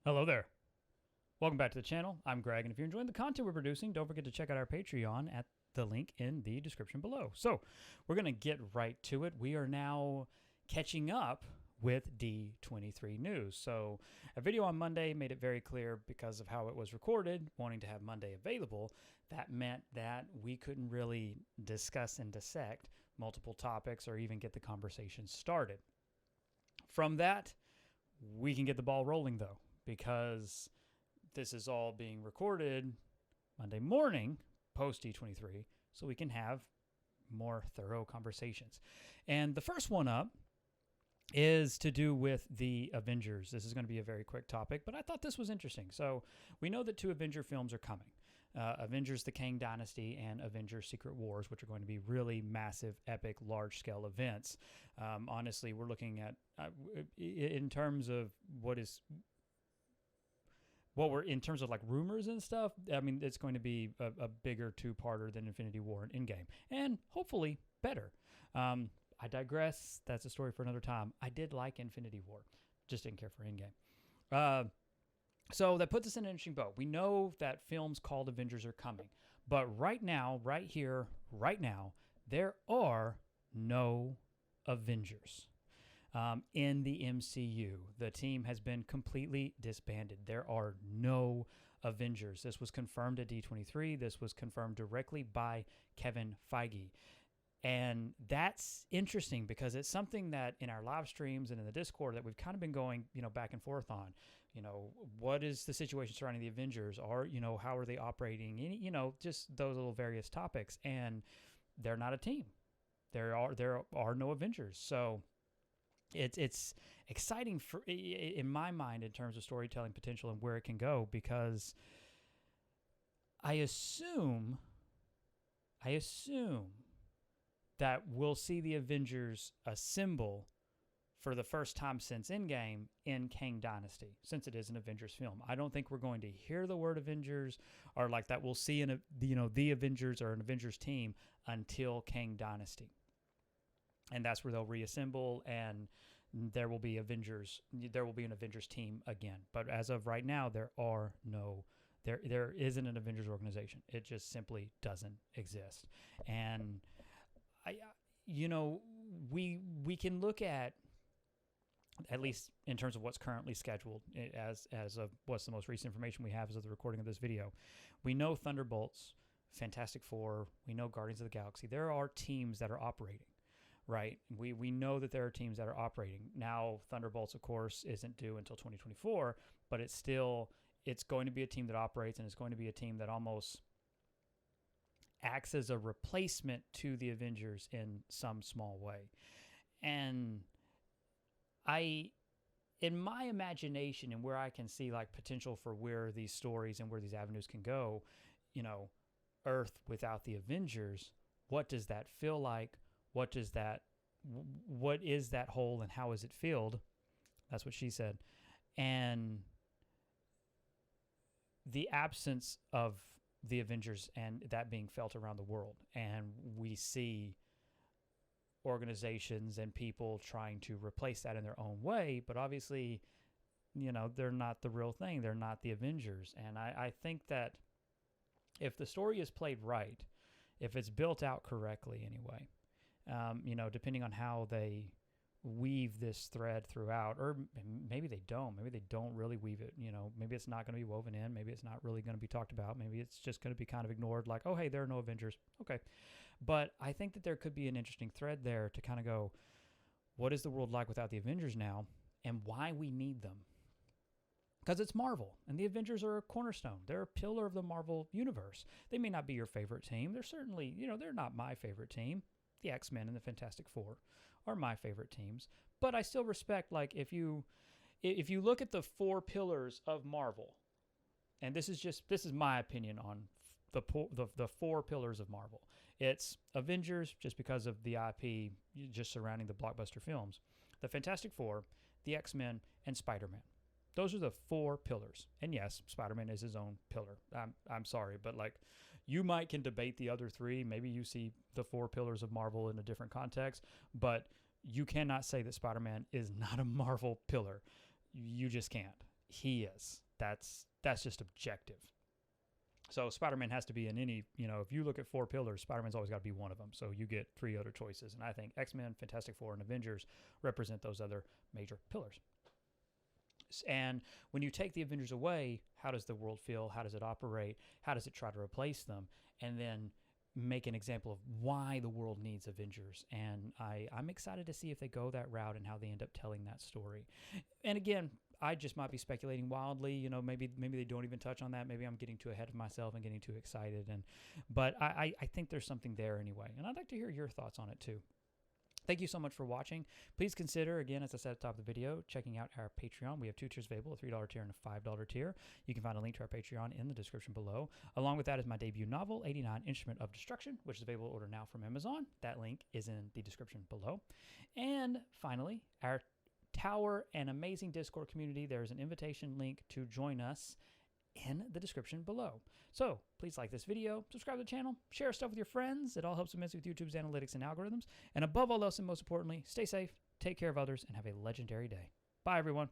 Hello there. Welcome back to the channel. I'm Greg, and if you're enjoying the content we're producing, don't forget to check out our Patreon at the link in the description below. So, we're going to get right to it. We are now catching up with D23 news. So, a video on Monday made it very clear because of how it was recorded, wanting to have Monday available. That meant that we couldn't really discuss and dissect multiple topics or even get the conversation started. From that, we can get the ball rolling though, because this is all being recorded Monday morning, post D23, so we can have more thorough conversations. And the first one up is to do with the Avengers. This is going to be a very quick topic, but I thought this was interesting. So we know that two Avenger films are coming. Avengers the Kang Dynasty and Avengers Secret Wars, which are going to be really massive, epic, large-scale events. Honestly, we're looking at, in terms of in terms of like rumors and stuff, I mean, it's going to be a bigger two-parter than Infinity War and Endgame, and hopefully better. I digress. That's a story for another time. I did like Infinity War, just didn't care for Endgame. So that puts us in an interesting boat. We know that films called Avengers are coming, but right now, right here, right now, there are no Avengers. In the MCU, the team has been completely disbanded. There are no Avengers. This was confirmed at D23. This was confirmed directly by Kevin Feige. And that's interesting because it's something that in our live streams and in the Discord that we've kind of been going, back and forth on. What is the situation surrounding the Avengers? Or, how are they operating? Just those little various topics. And they're not a team. There are no Avengers. So it's exciting in my mind in terms of storytelling potential and where it can go, because I assume that we'll see the Avengers assemble for the first time since Endgame in Kang Dynasty, since it is an Avengers film. I don't think we're going to hear the word Avengers or like that we'll see the Avengers or an Avengers team until Kang Dynasty. And that's where they'll reassemble, and there will be an Avengers team again. But as of right now, there isn't an Avengers organization. It just simply doesn't exist. And we can look at least in terms of what's currently scheduled as of what's the most recent information we have as of the recording of this video. We know Thunderbolts, Fantastic Four, we know Guardians of the Galaxy. There are teams that are operating. Right. We know that there are teams that are operating. Now, Thunderbolts, of course, isn't due until 2024, but it's going to be a team that operates, and it's going to be a team that almost acts as a replacement to the Avengers in some small way. And in my imagination and where I can see like potential for where these stories and where these avenues can go, Earth without the Avengers, what does that feel like? What is that hole, and how is it filled? That's what she said. And the absence of the Avengers and that being felt around the world. And we see organizations and people trying to replace that in their own way, but obviously, they're not the real thing. They're not the Avengers. And I think that if the story is played right, if it's built out correctly anyway, depending on how they weave this thread throughout, or maybe they don't. Maybe they don't really weave it. Maybe it's not going to be woven in. Maybe it's not really going to be talked about. Maybe it's just going to be kind of ignored, like, oh, hey, there are no Avengers. Okay. But I think that there could be an interesting thread there to kind of go, what is the world like without the Avengers now, and why we need them? Because it's Marvel, and the Avengers are a cornerstone. They're a pillar of the Marvel universe. They may not be your favorite team. They're certainly, they're not my favorite team. The X-Men and the Fantastic Four are my favorite teams, but I still respect, like, if you look at the four pillars of Marvel, and this is my opinion on the four pillars of Marvel. It's Avengers, just because of the IP just surrounding the blockbuster films, the Fantastic Four, the X-Men, and Spider-Man. Those are the four pillars. And yes, Spider-Man is his own pillar. I'm sorry, but like, you can debate the other three. Maybe you see the four pillars of Marvel in a different context, but you cannot say that Spider-Man is not a Marvel pillar. You just can't. he is. That's just objective. So Spider-Man has to be in any, if you look at 4 pillars, Spider-Man's always got to be one of them. So you get 3 other choices. And I think X-Men, Fantastic Four, and Avengers represent those other major pillars. And when you take the Avengers away, how does the world feel? How does it operate? How does it try to replace them? And then make an example of why the world needs Avengers. And I'm excited to see if they go that route and how they end up telling that story. And again, I just might be speculating wildly. Maybe they don't even touch on that. Maybe I'm getting too ahead of myself and getting too excited. But I think there's something there anyway. And I'd like to hear your thoughts on it too. Thank you so much for watching. Please consider, again, as I said at the top of the video, checking out our Patreon. We have 2 tiers available, a $3 tier and a $5 tier. You can find a link to our Patreon in the description below. Along with that is my debut novel, 89 Instrument of Destruction, which is available to order now from Amazon. That link is in the description below. And finally, our Tower and amazing Discord community. There's an invitation link to join us in the description below. So please like this video, subscribe to the channel, share stuff with your friends. It all helps immensely with YouTube's analytics and algorithms. And above all else and most importantly, stay safe, take care of others, and have a legendary day. Bye, everyone.